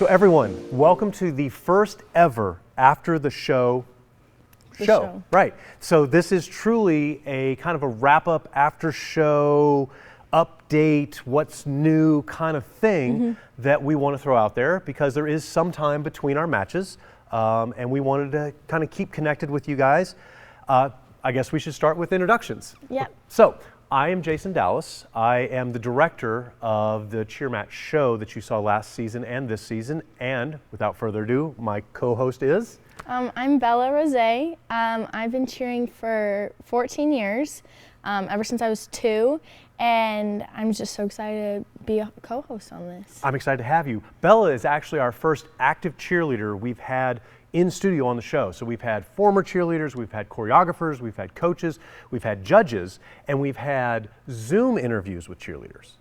So everyone, welcome to the first ever After the Show show. Right. So this is truly a kind of a wrap-up after show update, what's new kind of thing that we want to throw out there because there is some time between our matches and we wanted to kind of keep connected with you guys. I guess we should start with introductions. Yep. So I am Jason Dallas. I am the director of the Cheer Match show that you saw last season and this season. And without further ado, my co-host is? I'm Bella Rose. I've been cheering for 14 years, ever since I was 2. And I'm just so excited to be a co-host on this. I'm excited to have you. Bella is actually our first active cheerleader we've had in studio on the show. So we've had former cheerleaders, we've had choreographers, we've had coaches, we've had judges, and we've had Zoom interviews with cheerleaders.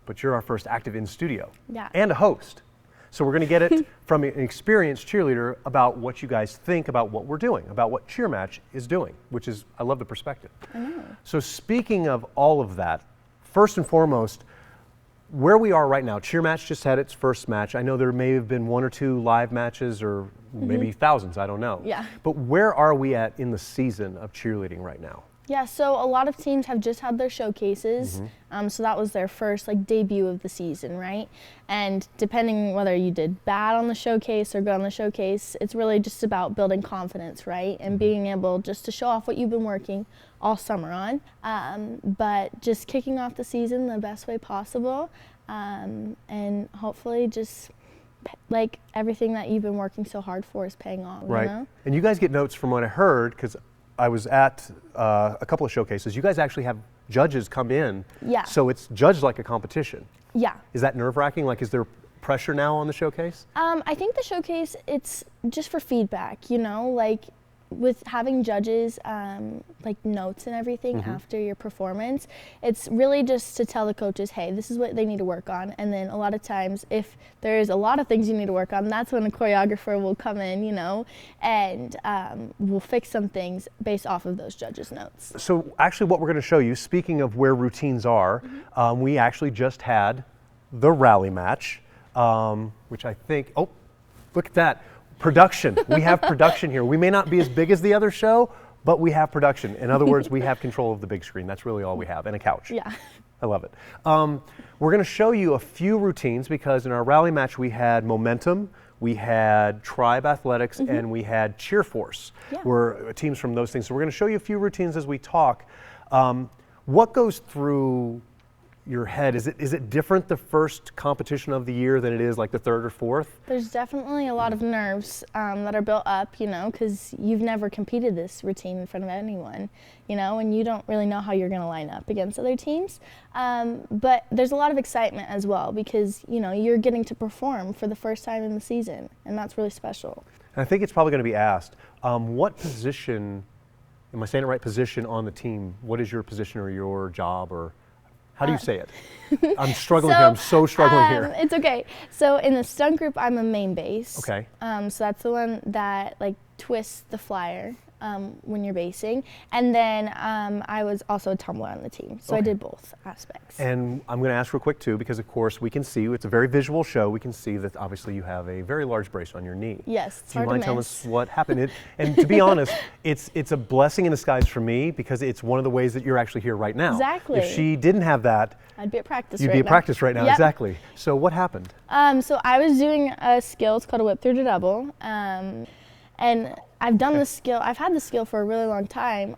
But you're our first active in studio. Yeah. And a host. So we're gonna get it from an experienced cheerleader about what you guys think about what we're doing, about what Cheer Match is doing, which is, I love the perspective. I know. So speaking of all of that, first and foremost, where we are right now, Cheer Match just had its first match. I know there may have been 1 or 2 live matches or maybe thousands, I don't know. Yeah. But where are we at in the season of cheerleading right now? Yeah, so a lot of teams have just had their showcases. So that was their first debut of the season, right? And depending whether you did bad on the showcase or good on the showcase, it's really just about building confidence, right? And being able just to show off what you've been working all summer on. But just kicking off the season the best way possible. And hopefully just everything that you've been working so hard for is paying off, Right. you know? And you guys get notes from what I heard, because I was at a couple of showcases. You guys actually have judges come in. Yeah. So it's judged like a competition. Yeah. Is that nerve-wracking? Is there pressure now on the showcase? I think the showcase, it's just for feedback, you know, with having judges, notes and everything after your performance, it's really just to tell the coaches, hey, this is what they need to work on. And then a lot of times, if there's a lot of things you need to work on, that's when a choreographer will come in, you know, and we'll fix some things based off of those judges' notes. So actually what we're going to show you, speaking of where routines are, we actually just had the rally match, which I think, oh, look at that. Production. We have production here. We may not be as big as the other show, but we have production. In other words, we have control of the big screen. That's really all we have, and a couch. Yeah. I love it. We're going to show you a few routines because in our rally match we had Momentum, we had Tribe Athletics, and we had Cheer Force. Yeah. We're teams from those things. So we're going to show you a few routines as we talk. What goes through your head? Is it different the first competition of the year than it is the third or fourth? There's definitely a lot of nerves that are built up, you know, because you've never competed this routine in front of anyone, you know, and you don't really know how you're going to line up against other teams. But there's a lot of excitement as well because, you know, you're getting to perform for the first time in the season, and that's really special. And I think it's probably going to be asked, what position, am I saying the right position on the team? What is your position or your job, or how do you say it? I'm struggling here. I'm so struggling here. It's okay. So in the stunt group, I'm a main base. Okay. So that's the one that twists the flyer when you're basing. And then I was also a tumbler on the team. So I did both aspects. And I'm going to ask real quick too, because of course we can see, it's a very visual show. We can see that obviously you have a very large brace on your knee. Yes, it's Do you hard to mind telling miss. us what happened? And to be honest, it's a blessing in disguise for me because it's one of the ways that you're actually here right now. Exactly. If she didn't have that, I'd be at practice you'd right be at now. practice right now. Yep. Exactly. So what happened? So I was doing a skill, it's called a whip through to double. And I've done this skill, I've had this skill for a really long time,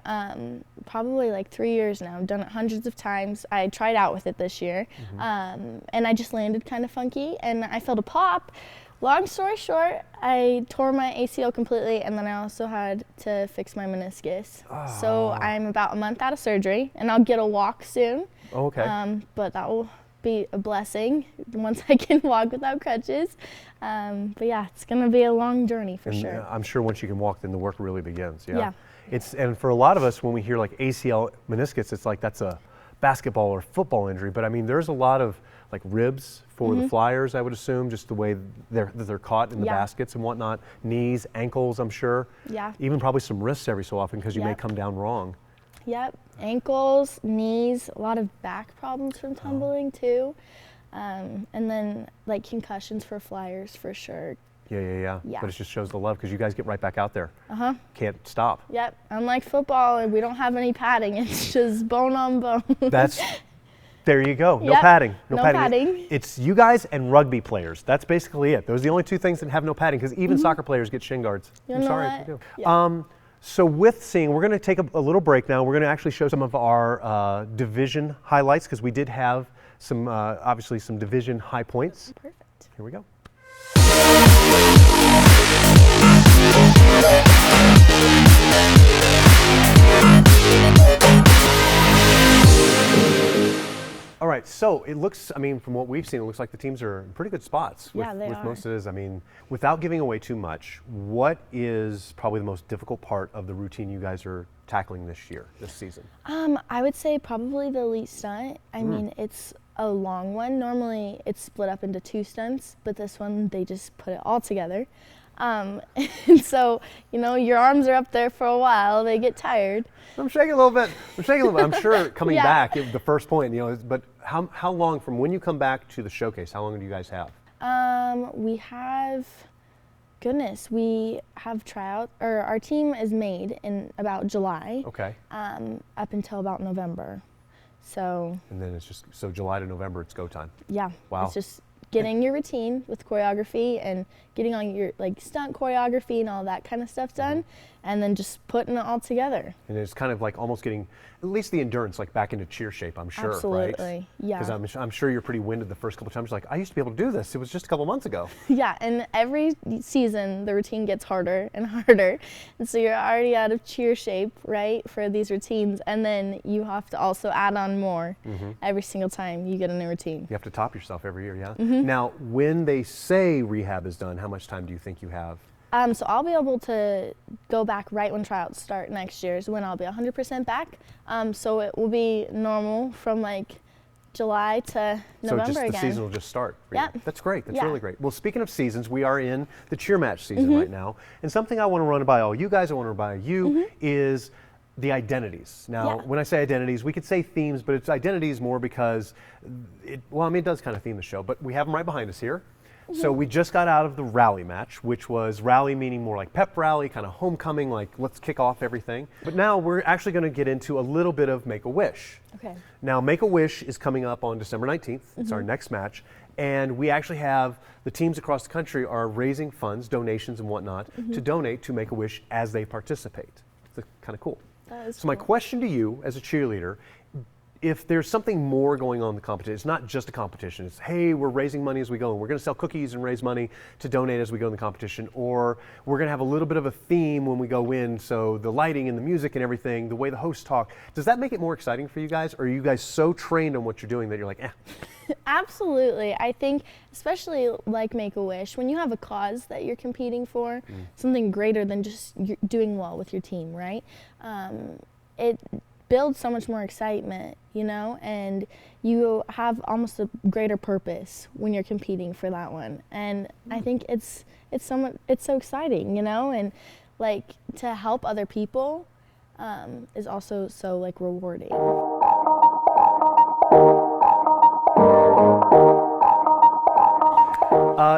probably 3 years now. I've done it hundreds of times. I tried out with it this year, and I just landed kind of funky, and I felt a pop. Long story short, I tore my ACL completely, and then I also had to fix my meniscus. So I'm about a month out of surgery, and I'll get a walk soon. Oh, okay. But that will be a blessing once I can walk without crutches. But yeah, it's gonna be a long journey for sure. I'm sure once you can walk, then the work really begins. Yeah. Yeah. And for a lot of us, when we hear ACL meniscus, it's that's a basketball or football injury. But I mean, there's a lot of ribs for the flyers, I would assume, just the way they're caught in the baskets and whatnot. Knees, ankles, I'm sure. Yeah. Even probably some wrists every so often because you may come down wrong. Yep, ankles, knees, a lot of back problems from tumbling too. And then like concussions for Flyers for sure. Yeah. Yeah. But it just shows the love because you guys get right back out there. Uh-huh. Can't stop. Yep. Unlike football, we don't have any padding. It's just bone on bone. There you go. No Yep. padding. No padding. It's you guys and rugby players. That's basically it. Those are the only two things that have no padding because even soccer players get shin guards. You I'm know sorry what? if you do. Yeah. So with seeing, we're going to take a little break now. We're going to actually show some of our division highlights because we did have some, obviously some division high points. Perfect. Here we go. All right, so it looks, I mean, from what we've seen, it looks like the teams are in pretty good spots Yeah, with, they with are. most of this. I mean, without giving away too much, what is probably the most difficult part of the routine you guys are tackling this year, this season? I would say probably the elite stunt. I mean, it's a long one. Normally it's split up into 2 stunts, but this one they just put it all together. And so, you know, your arms are up there for a while, they get tired. I'm shaking a little bit. I'm sure coming Yeah. back, the first point, you know, but how long from when you come back to the showcase, how long do you guys have? We have tryout, or our team is made in about July, Okay. up until about November. So And then it's just, so July to November, it's go time. yeah, Wow. it's just getting your routine with choreography and getting all your like stunt choreography and all that kind of stuff done, and then just putting it all together. And it's kind of like almost getting at least the endurance like back into cheer shape, I'm sure, right? Absolutely, yeah. Because I'm sure you're pretty winded the first couple times. Like, I used to be able to do this. It was just a couple months ago. Yeah, and every season the routine gets harder and harder, and so you're already out of cheer shape, right, for these routines, and then you have to also add on more every single time you get a new routine. You have to top yourself every year, yeah? Now, when they say rehab is done, how much time do you think you have? So I'll be able to go back right when tryouts start next year is when I'll be 100% back. So it will be normal from like July to November So just the again. season will just start. for you. Yep. That's great. That's Yeah. really great. Well, speaking of seasons, we are in the cheer match season right now. And something I want to run by all you guys, I want to run by you, is the identities. Now, Yeah. when I say identities, we could say themes, but it's identities more because it does kind of theme the show, but we have them right behind us here. So we just got out of the rally match, which was rally meaning more like pep rally, kind of homecoming, like let's kick off everything. But now we're actually going to get into a little bit of Make-A-Wish. Okay. Now, Make-A-Wish is coming up on December 19th. It's our next match. And we actually have the teams across the country are raising funds, donations and whatnot, to donate to Make-A-Wish as they participate. It's kind of cool. That is So my cool. question to you as a cheerleader, if there's something more going on in the competition, it's not just a competition. It's, hey, we're raising money as we go, and we're going to sell cookies and raise money to donate as we go in the competition, or we're going to have a little bit of a theme when we go in, so the lighting and the music and everything, the way the hosts talk, does that make it more exciting for you guys, or are you guys so trained on what you're doing that you're like, Absolutely. I think, especially like Make-A-Wish, when you have a cause that you're competing for, something greater than just doing well with your team, right? It builds so much more excitement, you know, and you have almost a greater purpose when you're competing for that one. And I think it's so exciting, you know, and like to help other people is also so like rewarding.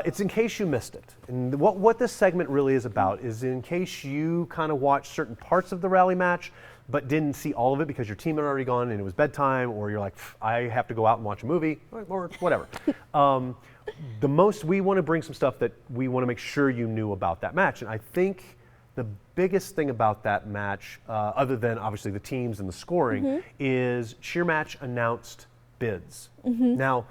It's in case you missed it. And what this segment really is about is in case you kind of watched certain parts of the rally match but didn't see all of it because your team had already gone and it was bedtime, or you're like, I have to go out and watch a movie, or whatever. We want to bring some stuff that we want to make sure you knew about that match. And I think the biggest thing about that match, other than obviously the teams and the scoring, is Cheer Match announced bids. Now,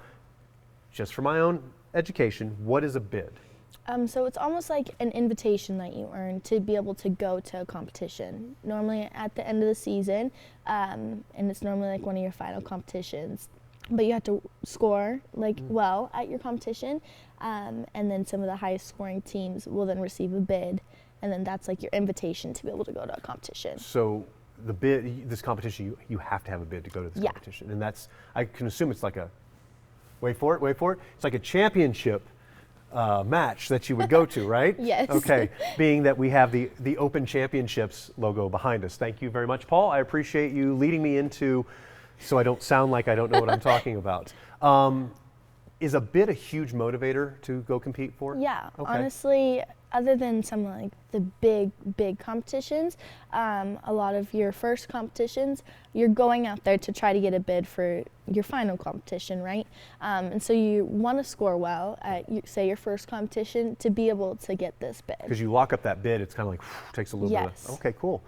just for my own education, what is a bid? So it's almost like an invitation that you earn to be able to go to a competition, normally at the end of the season, and it's normally like one of your final competitions. But you have to score like well at your competition, and then some of the highest scoring teams will then receive a bid, and then that's like your invitation to be able to go to a competition. So the bid, this competition, you have to have a bid to go to this Yeah. competition, and that's, I can assume it's like a, wait for it, it's like a championship match that you would go to, right? Yes. Okay, being that we have the Open Championships logo behind us. Thank you very much, Paul. I appreciate you leading me into, so I don't sound like I don't know what I'm talking about. Is a bid a huge motivator to go compete for? Yeah, Okay. honestly, other than some like the big competitions, a lot of your first competitions, you're going out there to try to get a bid for your final competition, right? And so you want to score well at, say, your first competition to be able to get this bid. Because you lock up that bid, it's kind of like, takes a little bit Yes. of, okay, cool.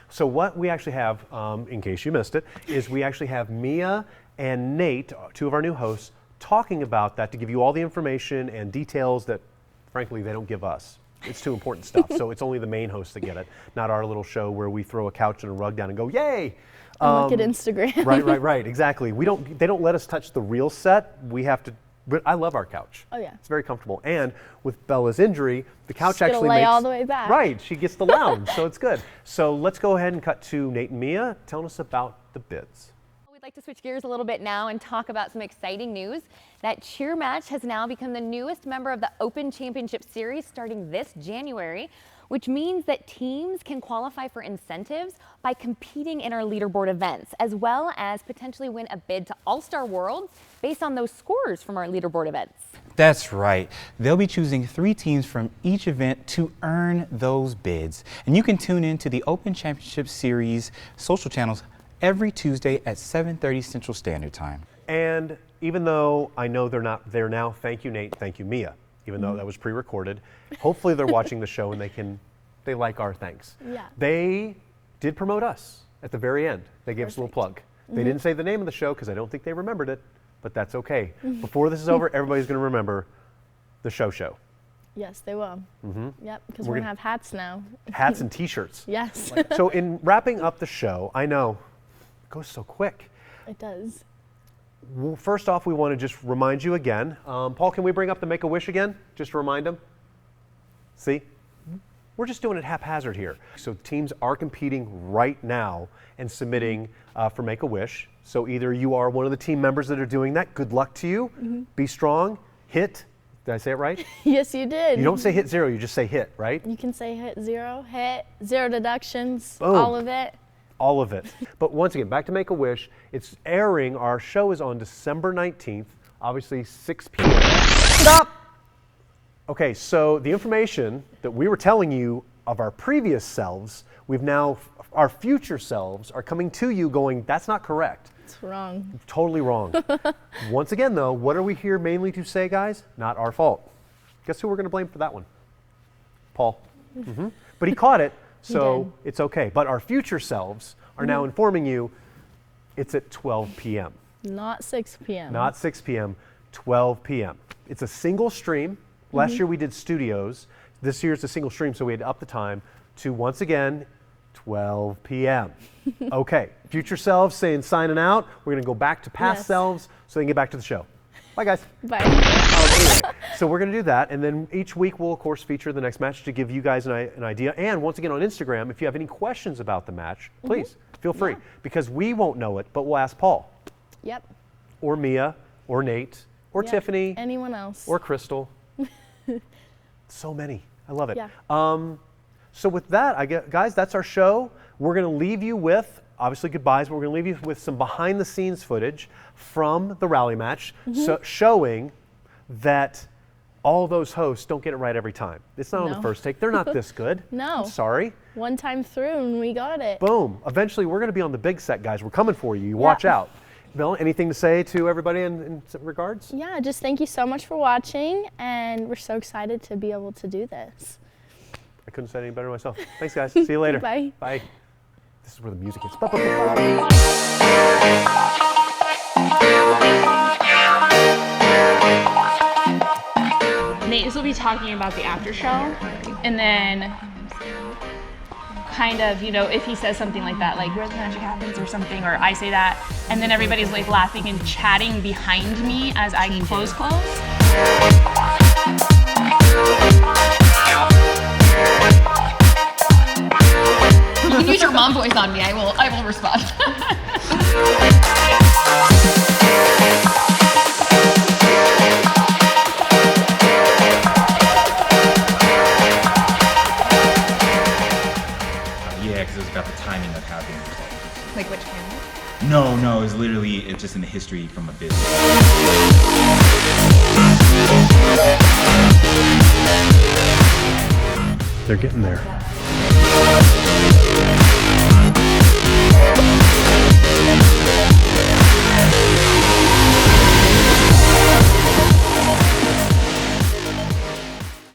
So what we actually have, in case you missed it, is we actually have Mia and Nate, two of our new hosts, talking about that to give you all the information and details that, frankly, they don't give us. It's too important stuff. So it's only the main hosts that get it, not our little show where we throw a couch and a rug down and go, yay! And look at Instagram. Right. Exactly. They don't let us touch the real set. We have to. I love our couch. Oh, yeah. It's very comfortable. And with Bella's injury, the couch She's gonna actually lay makes all the way back. Right. She gets the lounge, so it's good. So let's go ahead and cut to Nate and Mia telling us about the bids. We'd like to switch gears a little bit now and talk about some exciting news. That cheer match has now become the newest member of the Open Championship Series starting this January, which means that teams can qualify for incentives by competing in our leaderboard events, as well as potentially win a bid to All-Star Worlds based on those scores from our leaderboard events. That's right. They'll be choosing 3 teams from each event to earn those bids. And you can tune in to the Open Championship Series social channels every Tuesday at 7:30 Central Standard Time. And even though I know they're not there now, thank you, Nate, thank you, Mia, even though that was pre-recorded. Hopefully they're watching the show and they like our thanks. Yeah. They did promote us at the very end. They gave us a little plug. They didn't say the name of the show because I don't think they remembered it, but that's okay. Before this is over, everybody's going to remember the show. Yes, they will. Yep, because We're we're gonna- gonna have hats now. Hats and t-shirts. Yes, So in wrapping up the show, I know it goes so quick. it does. Well, first off, we want to just remind you again. Paul, can we bring up the Make-A-Wish again? Just to remind them. See? We're just doing it haphazard here. So teams are competing right now and submitting for Make-A-Wish. So either you are one of the team members that are doing that, good luck to you. Be strong, hit. Did I say it right? Yes, you did. You don't say hit 0, you just say hit, right? You can say hit 0 deductions, Boom. all of it. All of it. But once again, back to Make-A-Wish. It's airing. Our show is on December 19th, obviously 6 p.m. Stop! Okay, so the information that we were telling you of our previous selves, our future selves are coming to you going, that's not correct. It's wrong. Totally wrong. Once again, though, what are we here mainly to say, guys? Not our fault. Guess who we're going to blame for that one? Paul. But he caught it, so did. it's okay. But our future selves are now informing you it's at 12 p.m. Not 6 p.m. Not 6 p.m., 12 p.m. It's a single stream. Last year we did studios. This year it's a single stream, so we had to up the time to, once again, 12 p.m. Okay, future selves saying signing out. We're going to go back to past Yes. selves so they can get back to the show. Bye, guys. Bye. Anyway, so we're going to do that, and then each week we'll, of course, feature the next match to give you guys an idea. And once again on Instagram, if you have any questions about the match, please feel free, because we won't know it, but we'll ask Paul, Yep. or Mia, or Nate, or Yep. Tiffany, Anyone else? or Crystal. So many. I love it. Yeah. So with that, guys, that's our show. We're going to leave you with, obviously goodbyes, but we're going to leave you with some behind the scenes footage from the rally match, so showing that all those hosts don't get it right every time. It's not on the No. first take. They're not this good. No. I'm sorry. One time through and we got it. Boom. Eventually, we're going to be on the big set, guys. We're coming for you. You watch out. Bill, anything to say to everybody in some regards? Yeah, just thank you so much for watching, and we're so excited to be able to do this. I couldn't say it any better myself. Thanks, guys. See you later. Bye. Bye. This is where the music is. Nate will be talking about the after show, and then kind of, if he says something like that, like where the magic happens or something, or I say that, and then everybody's like laughing and chatting behind me as I close. You can use your mom voice on me. I will respond. Yeah, because it was about the timing of how things were sold. Like which camera? No, it's just in the history from a business. they're getting there.